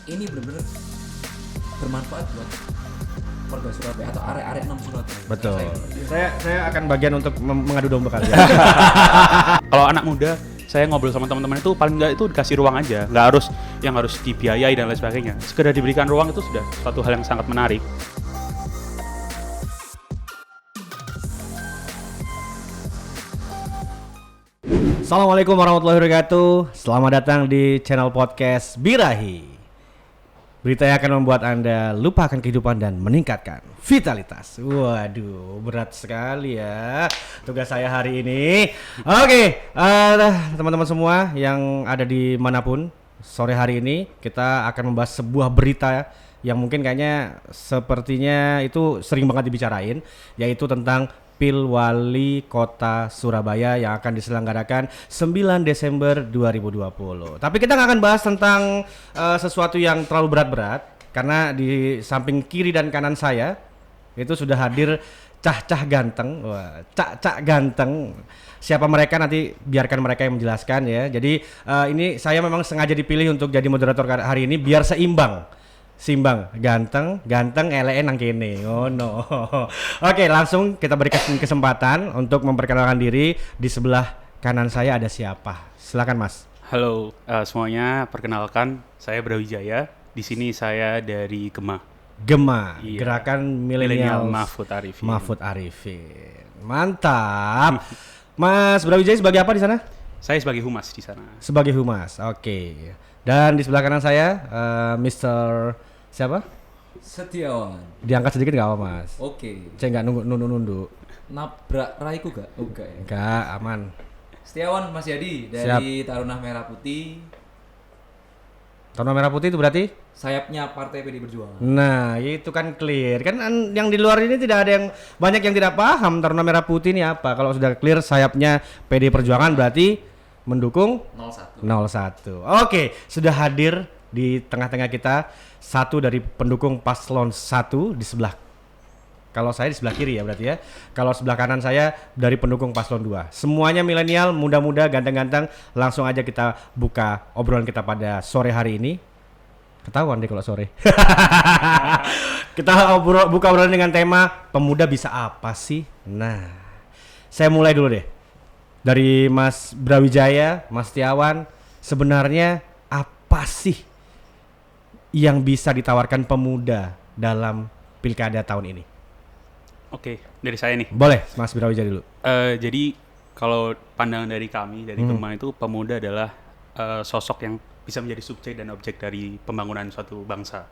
ini benar-benar bermanfaat buat warga Surabaya atau arek-arek 6 Surabaya. Betul. Saya akan bagian untuk mengadu domba kalian. Kalau anak muda, saya ngobrol sama teman-teman itu paling nggak itu dikasih ruang aja, nggak harus yang harus dibiayai dan lain sebagainya. Sekedar diberikan ruang itu sudah suatu hal yang sangat menarik. Assalamualaikum warahmatullahi wabarakatuh. Selamat datang di channel podcast Birahi. Berita yang akan membuat Anda lupakan kehidupan dan meningkatkan vitalitas. Waduh, berat sekali ya tugas saya hari ini. Oke, teman-teman semua yang ada di manapun, sore hari ini kita akan membahas sebuah berita yang mungkin kayaknya sepertinya itu sering banget dibicarain, yaitu tentang Pilwali Kota Surabaya yang akan diselenggarakan 9 Desember 2020. Tapi kita nggak akan bahas tentang sesuatu yang terlalu berat-berat, karena di samping kiri dan kanan saya itu sudah hadir cah-cah ganteng. Wah, cak-cak ganteng. Siapa mereka nanti biarkan mereka yang menjelaskan ya. Jadi ini saya memang sengaja dipilih untuk jadi moderator hari ini biar Simbang, ganteng, LN nang kene. Oh no. Oke, langsung kita berikan kesempatan untuk memperkenalkan diri. Di sebelah kanan saya ada siapa? Silakan Mas. Halo semuanya, perkenalkan saya Brawijaya. Di sini saya dari Gema. Iya. Gerakan Milenial Mahfud Arifin. Mantap. Mas Brawijaya sebagai apa di sana? Saya sebagai humas di sana. Sebagai humas. Oke. Dan di sebelah kanan saya Mr. Siapa? Setiawan. Diangkat sedikit nggak apa Mas? Oke. Saya nggak nunduk. Nabrak raiku gak? Enggak ya. Enggak, aman. Setiawan Mas Yadi dari Taruna Merah Putih. Taruna Merah Putih itu berarti? Sayapnya Partai PD Perjuangan. Nah, itu kan clear. Kan yang di luar ini tidak ada yang banyak yang tidak paham Taruna Merah Putih ini apa. Kalau sudah clear sayapnya PD Perjuangan berarti mendukung 01. Oke, sudah hadir di tengah-tengah kita satu dari pendukung paslon 1 di sebelah. Kalau saya di sebelah kiri ya berarti ya. Kalau sebelah kanan saya dari pendukung paslon 2. Semuanya milenial, muda-muda, ganteng-ganteng. Langsung aja kita buka obrolan kita pada sore hari ini. Ketahuan deh kalau sore. Kita buka obrolan dengan tema pemuda bisa apa sih? Nah, saya mulai dulu deh. Dari Mas Brawijaya, Mas Setiawan, sebenarnya apa sih yang bisa ditawarkan pemuda dalam pilkada tahun ini? Oke, dari saya nih. Boleh, Mas Brawijaya dulu. Jadi kalau pandangan dari kami dari Gema itu pemuda adalah sosok yang bisa menjadi subjek dan objek dari pembangunan suatu bangsa.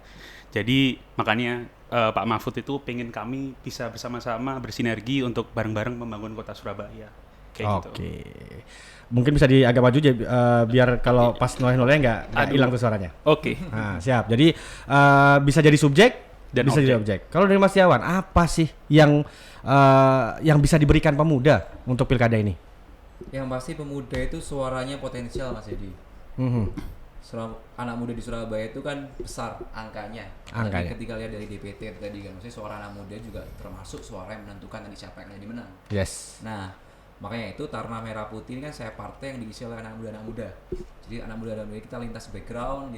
Jadi makanya Pak Mahfud itu pengen kami bisa bersama-sama bersinergi untuk bareng-bareng membangun kota Surabaya. Kayak Oke. Mungkin bisa agak maju aja biar kalau pas noleh-noleh nggak hilang tuh suaranya. Oke. Nah, siap. Jadi bisa jadi subjek dan bisa jadi objek. Kalau dari Mas Setiawan, apa sih yang bisa diberikan pemuda untuk pilkada ini? Yang pasti pemuda itu suaranya potensial Mas Yadi. Anak muda di Surabaya itu kan besar angkanya. Ketika lihat dari DPT tadi kan, maksudnya suara anak muda juga termasuk suara yang menentukan nanti siapa yang jadi menang. Yes. Nah, makanya itu Taruna Merah Putih ini kan saya partai yang diisi oleh anak muda. Jadi anak muda kita lintas background,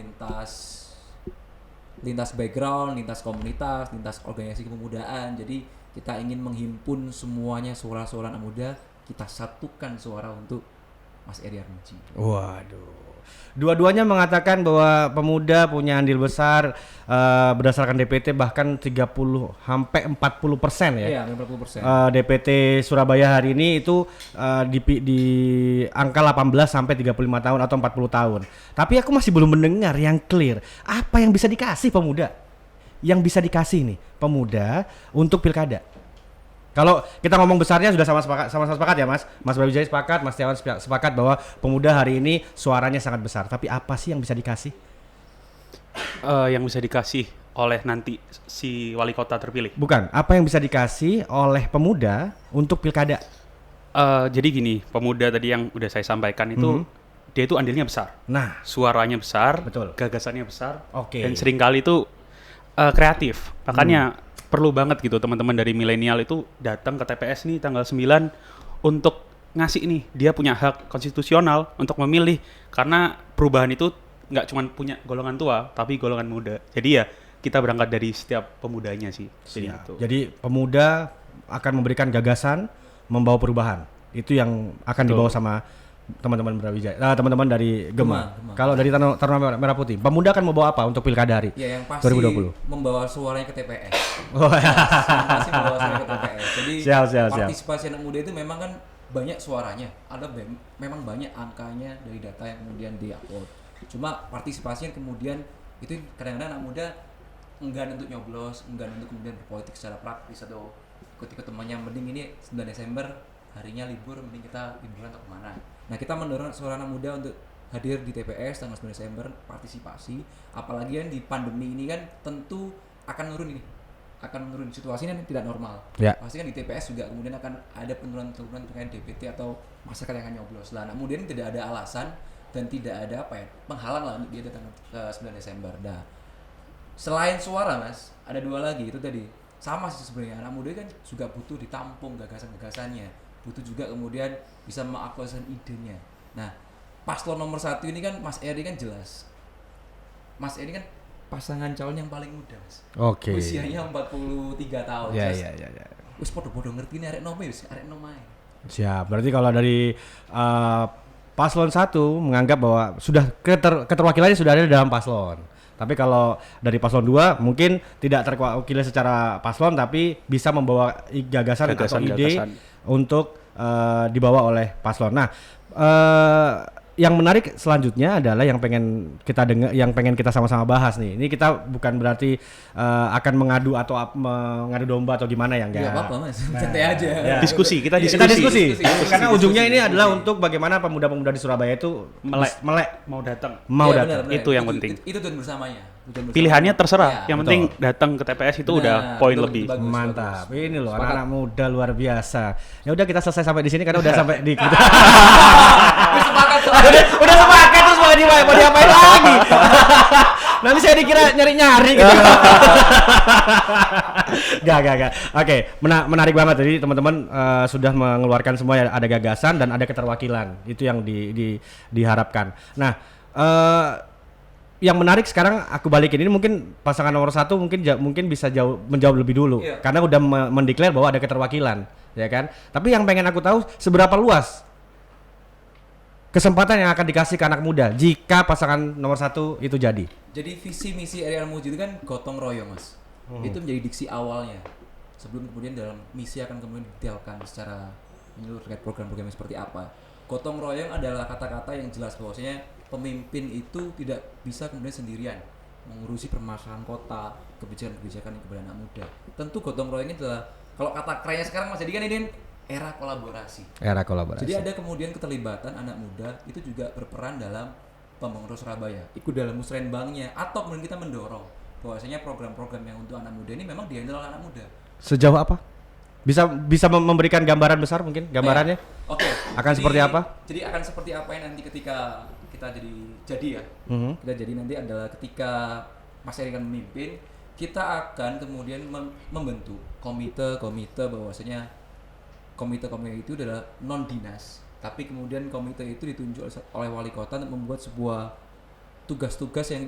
lintas komunitas, lintas organisasi kepemudaan. Jadi kita ingin menghimpun semuanya suara-suara anak muda, kita satukan suara untuk Mas Eri Armuji. Waduh. Dua-duanya mengatakan bahwa pemuda punya andil besar berdasarkan DPT bahkan 30 sampai 40% ya. Iya, 40%. DPT Surabaya hari ini itu di angka 18 sampai 35 tahun atau 40 tahun. Tapi aku masih belum mendengar yang clear. Apa yang bisa dikasih pemuda? Yang bisa dikasih nih pemuda untuk pilkada. Kalau kita ngomong besarnya sudah sama-sama sepakat ya Mas. Mas Brawijaya sepakat, Mas Setiawan sepakat bahwa pemuda hari ini suaranya sangat besar. Tapi apa sih yang bisa dikasih? Yang bisa dikasih oleh nanti si wali kota terpilih. Bukan, apa yang bisa dikasih oleh pemuda untuk pilkada? Jadi gini, pemuda tadi yang udah saya sampaikan itu dia itu andilnya besar. Nah, suaranya besar, betul. Gagasannya besar, Oke. Dan seringkali itu kreatif. Makanya perlu banget gitu teman-teman dari milenial itu datang ke TPS nih tanggal 9 untuk ngasih nih, dia punya hak konstitusional untuk memilih, karena perubahan itu nggak cuma punya golongan tua, tapi golongan muda. Jadi ya kita berangkat dari setiap pemudanya sih. Jadi pemuda akan memberikan gagasan, membawa perubahan. Itu yang akan dibawa sama teman-teman Brawijaya, teman-teman dari Gema. Kalau dari Taruna Merah Putih, pemuda akan membawa apa untuk pilkada hari? Ya yang pasti 2020. Membawa suaranya ke TPS. Pasti membawa suaranya ke TPS. Jadi partisipasi anak muda itu memang kan banyak suaranya, memang banyak angkanya dari data yang kemudian diupload. Cuma partisipasinya kemudian itu kadang-kadang anak muda enggan untuk nyoblos, enggan untuk kemudian berpolitik secara praktis atau ikut-ikut temannya. Mending ini 9 Desember harinya libur, mending kita liburan atau kemana. Nah kita mendorong suara anak muda untuk hadir di TPS tanggal 9 Desember, partisipasi. Apalagi kan di pandemi ini kan tentu akan menurun situasinya tidak normal. Pasti kan di TPS juga kemudian akan ada penurunan terkait DPT atau masyarakat yang akan nyoblos. Lah anak muda ini tidak ada alasan dan tidak ada penghalang lah untuk dia datang ke 9 Desember. Nah selain suara Mas, ada 2 lagi itu tadi. Sama sih sebenarnya, anak muda kan juga butuh ditampung gagasan-gagasannya, butuh juga kemudian bisa mengaktualisasikan idenya. Nah, paslon nomor 1 ini kan Mas Eri kan jelas. Mas Eri kan pasangan calon yang paling muda, Mas. Oke. Usianya 43 tahun. Iya. Wis podo-podo ngerti nih arek nom wis arek nom ae. Siap. Berarti kalau dari paslon 1 menganggap bahwa sudah keterwakilannya sudah ada dalam paslon. Tapi kalau dari paslon 2 mungkin tidak terwakili secara paslon tapi bisa membawa gagasan atau ide untuk dibawa oleh paslon. Nah, yang menarik selanjutnya adalah yang pengen kita dengar, yang pengen kita sama-sama bahas nih. Ini kita bukan berarti akan mengadu atau mengadu domba atau gimana ya, enggak. Ya apa-apa Mas, santai aja. Ya. Diskusi. Karena ujungnya ini adalah untuk bagaimana pemuda-pemuda di Surabaya itu melek mau datang. Benar. Itu yang penting. Itu tujuan bersamanya. Pilihannya terserah. Yang penting datang ke TPS itu udah poin lebih. Bagus, mantap. Bagus. Ini loh anak-anak muda luar biasa. Ya udah kita selesai sampai di sini karena udah sampai di udah sepakat terus mau diapain lagi. Nanti saya dikira nyari-nyari gitu. Gak. Oke, menarik banget. Jadi teman-teman sudah mengeluarkan semua, ada gagasan dan ada keterwakilan. Itu yang diharapkan. Nah, yang menarik sekarang aku balikin ini, mungkin pasangan nomor 1 mungkin bisa menjawab lebih dulu karena udah mendeklar bahwa ada keterwakilan, ya kan? Tapi yang pengen aku tahu seberapa luas kesempatan yang akan dikasih ke anak muda jika pasangan nomor 1 itu jadi. Jadi visi misi Eri Armuji itu kan gotong royong Mas. Itu menjadi diksi awalnya. Sebelum kemudian dalam misi akan kemudian didetailkan secara menyeluruh terkait program-program seperti apa. Gotong royong adalah kata-kata yang jelas bahwasanya pemimpin itu tidak bisa kemudian sendirian mengurusi permasalahan kota, kebijakan-kebijakan kepada anak muda. Tentu gotong royong itu adalah, kalau kata kerennya sekarang Mas, jadi kan ini era kolaborasi. Jadi ada kemudian keterlibatan anak muda itu juga berperan dalam pembangunan Surabaya, ikut dalam musrenbangnya, atau kemudian kita mendorong bahwasanya program-program yang untuk anak muda ini memang dihandle oleh anak muda. Sejauh apa? Bisa memberikan gambaran besar mungkin gambarannya? Oke. Akan seperti apa? Jadi akan seperti apa yang nanti ketika kita jadi ya. Kita jadi nanti adalah ketika Mas Eri kan memimpin, kita akan kemudian membentuk komite bahwasanya komite itu adalah non dinas, tapi kemudian komite itu ditunjuk oleh wali kota untuk membuat sebuah tugas-tugas yang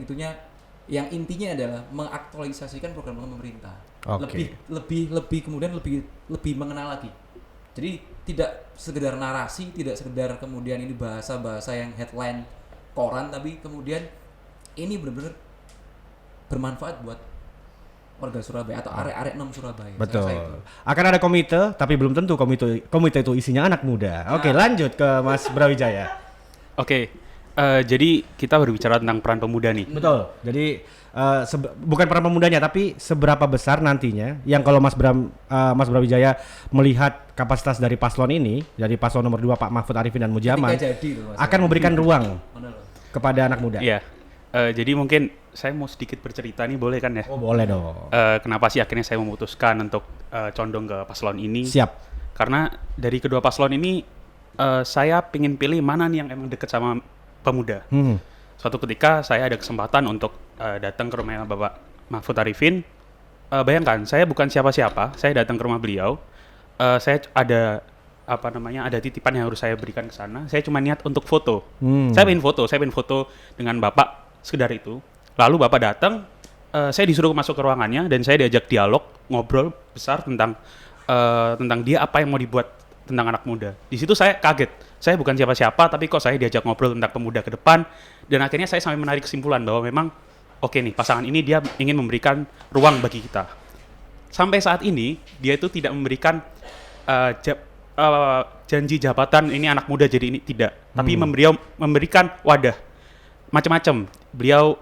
intinya adalah mengaktualisasikan program-program pemerintah. Lebih kemudian lebih mengenal lagi. Jadi tidak sekedar narasi, tidak sekedar kemudian ini bahasa-bahasa yang headline koran, tapi kemudian ini benar-benar bermanfaat buat warga Surabaya atau arek-arek nom Surabaya. Betul. Akan ada komite, tapi belum tentu komite itu isinya anak muda. Oke, lanjut ke Mas Brawijaya. Oke, jadi kita berbicara tentang peran pemuda nih. Betul. Jadi bukan peran pemudanya, tapi seberapa besar nantinya yang kalau Mas Brawijaya melihat kapasitas dari paslon ini, dari paslon nomor 2 Pak Mahfud Arifin dan Mujaman, akan memberikan ruang kepada anak muda. Iya. Jadi mungkin saya mau sedikit bercerita nih, boleh kan ya? Oh, boleh dong. Kenapa sih akhirnya saya memutuskan untuk condong ke paslon ini? Siap. Karena dari kedua paslon ini saya pingin pilih mana nih yang emang deket sama pemuda. Suatu ketika saya ada kesempatan untuk datang ke rumah Bapak Mahfud Arifin. Bayangkan, saya bukan siapa-siapa, saya datang ke rumah beliau. Saya ada titipan yang harus saya berikan ke sana. Saya cuma niat untuk foto. Saya pengen foto dengan Bapak sekedar itu. Lalu Bapak datang, saya disuruh masuk ke ruangannya dan saya diajak dialog, ngobrol besar tentang dia apa yang mau dibuat tentang anak muda. Di situ saya kaget. Saya bukan siapa-siapa, tapi kok saya diajak ngobrol tentang pemuda ke depan. Dan akhirnya saya sampai menarik kesimpulan bahwa memang oke nih, pasangan ini dia ingin memberikan ruang bagi kita. Sampai saat ini, dia itu tidak memberikan janji jabatan ini anak muda jadi ini, tidak. Tapi memberikan wadah. Macam-macam. Beliau,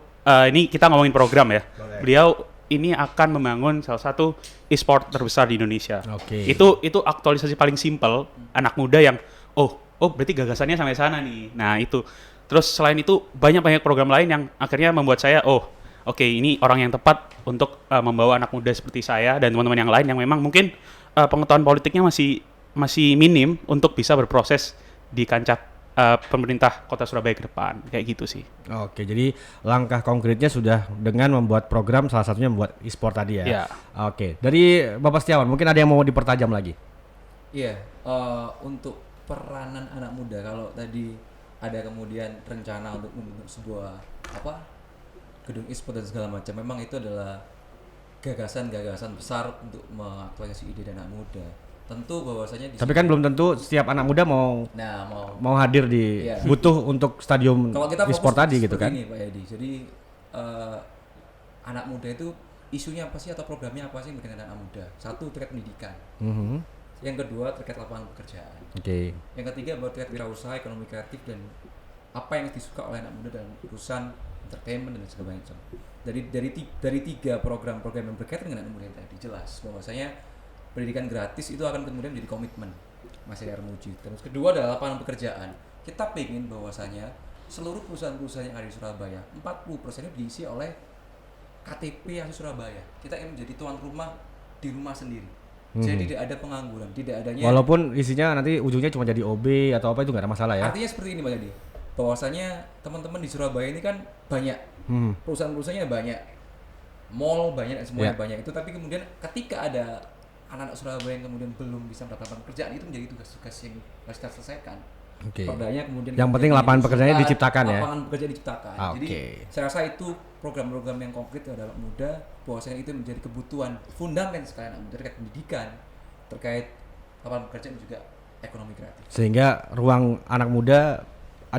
ini kita ngomongin program ya. Boleh. Beliau ini akan membangun salah satu e-sport terbesar di Indonesia. Itu aktualisasi paling simpel, anak muda yang, oh berarti gagasannya sampai sana nih. Nah itu. Terus selain itu, banyak program lain yang akhirnya membuat saya, oke, ini orang yang tepat untuk membawa anak muda seperti saya dan teman-teman yang lain yang memang mungkin pengetahuan politiknya masih minim untuk bisa berproses di kancah pemerintah Kota Surabaya ke depan, kayak gitu sih. Oke, jadi langkah konkretnya sudah dengan membuat program, salah satunya membuat e-sport tadi ya. Iya. Oke, dari Bapak Setiawan mungkin ada yang mau dipertajam lagi. Iya, untuk peranan anak muda, kalau tadi ada kemudian rencana untuk membentuk sebuah gedung e-sport dan segala macam, memang itu adalah gagasan-gagasan besar untuk mengaktualisasi ide anak muda. Tentu bahwasanya tapi kan belum tentu setiap anak muda mau hadir di butuh untuk stadium e-sport tadi gitu kan. Ini Pak Edi. Jadi anak muda itu isunya apa sih atau programnya apa sih dengan anak muda? Satu, terkait pendidikan. Yang kedua, terkait lapangan pekerjaan. Yang ketiga, baru terkait wirausaha, ekonomi kreatif, dan apa yang disuka oleh anak muda dalam urusan entertainment dan segala macam. Dari tiga program-program yang berkaitan dengan anak muda yang tadi, jelas bahwasanya pendidikan gratis itu akan kemudian menjadi komitmen Mas Eri Armuji. Terus kedua adalah lapangan pekerjaan. Kita ingin bahwasanya seluruh perusahaan-perusahaan yang ada di Surabaya, 40% itu diisi oleh KTP asli Surabaya. Kita ingin menjadi tuan rumah di rumah sendiri. Jadi tidak ada pengangguran, tidak adanya. Walaupun isinya nanti ujungnya cuma jadi OB atau apa itu nggak ada masalah ya. Artinya seperti ini Pak Edi. Bahwasanya teman-teman di Surabaya ini kan banyak perusahaan-perusahaannya banyak, mall banyak, semuanya banyak itu. Tapi kemudian ketika ada anak-anak Surabaya yang kemudian belum bisa mendapatkan pekerjaan, itu menjadi tugas-tugas yang harus kita selesaikan. Perdanya kemudian yang penting lapangan pekerjaannya diciptakan ya. Lapangan pekerjaan diciptakan. Jadi saya rasa itu program-program yang konkret terhadap muda, bahwasanya itu menjadi kebutuhan fundamental sekali anak muda terkait pendidikan, terkait lapangan pekerjaan dan juga ekonomi kreatif. Sehingga ruang anak muda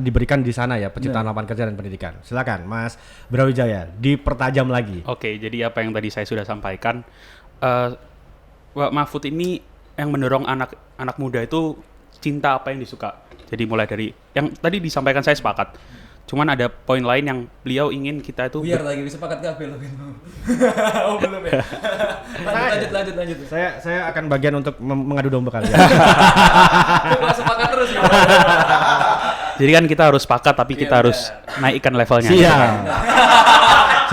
diberikan di sana ya, penciptaan lapangan kerja dan pendidikan. Silakan Mas Brawijaya, dipertajam lagi. Oke, jadi apa yang tadi saya sudah sampaikan, Pak Mahfud ini yang mendorong anak muda itu cinta apa yang disuka. Jadi mulai dari yang tadi disampaikan saya sepakat. Cuman ada poin lain yang beliau ingin kita itu biar lagi sepakat gak belum. Oh belum ya. lanjut. Saya akan bagian untuk mengadu domba kalian. Sepakat terus ya. Jadi kan kita harus sepakat tapi kita harus naikkan levelnya.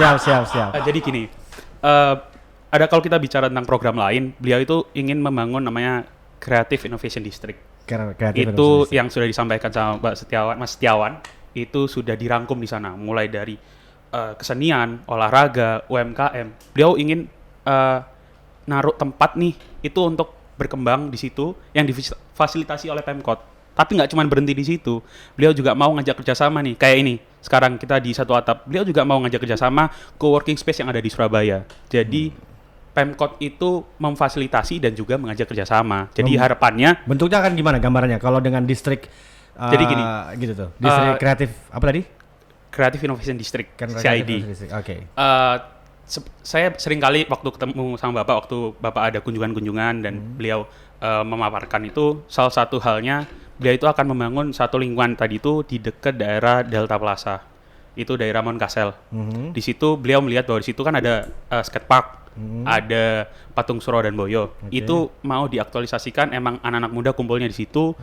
Siap. Jadi gini. Ada kalau kita bicara tentang program lain, beliau itu ingin membangun namanya Creative Innovation District. Itu yang sudah disampaikan sama Mas Setiawan, itu sudah dirangkum di sana, mulai dari kesenian, olahraga, UMKM. Beliau ingin naruh tempat nih itu untuk berkembang di situ yang difasilitasi oleh Pemkot. Tapi nggak cuma berhenti di situ, beliau juga mau ngajak kerjasama nih, kayak ini. Sekarang kita di satu atap, beliau juga mau ngajak kerjasama co-working space yang ada di Surabaya. Jadi Pemkot itu memfasilitasi dan juga mengajak kerjasama. Jadi harapannya bentuknya akan gimana gambarannya? Kalau dengan distrik jadi gini, gitu tuh. Distrik kreatif apa tadi? Creative Innovation District, CID. Saya sering kali waktu ketemu sama Bapak, waktu Bapak ada kunjungan-kunjungan dan beliau memaparkan itu, salah satu halnya beliau itu akan membangun satu lingkungan tadi itu di dekat daerah Delta Plaza. Itu daerah Monkasel. Di situ beliau melihat bahwa di situ kan ada skatepark. Ada patung Suro dan Boyo. Itu mau diaktualisasikan, emang anak-anak muda kumpulnya di situ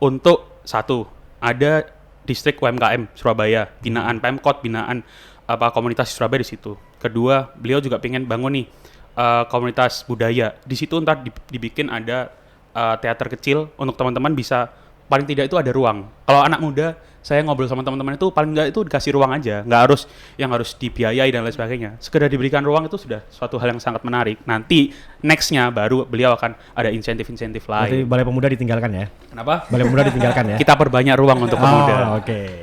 untuk satu, ada distrik UMKM Surabaya, binaan Pemkot, binaan komunitas Surabaya di situ. Kedua, beliau juga pengen bangun nih komunitas budaya. Di situ ntar dibikin ada teater kecil untuk teman-teman bisa, paling tidak itu ada ruang. Kalau anak muda, saya ngobrol sama teman-teman itu paling nggak itu dikasih ruang aja, nggak harus yang harus dibiayai dan lain sebagainya. Sekedar diberikan ruang itu sudah suatu hal yang sangat menarik. Nanti nextnya baru beliau akan ada insentif-insentif lain. Berarti Balai Pemuda ditinggalkan ya? Kenapa? Balai Pemuda ditinggalkan ya? Kita perbanyak ruang untuk pemuda. Oke.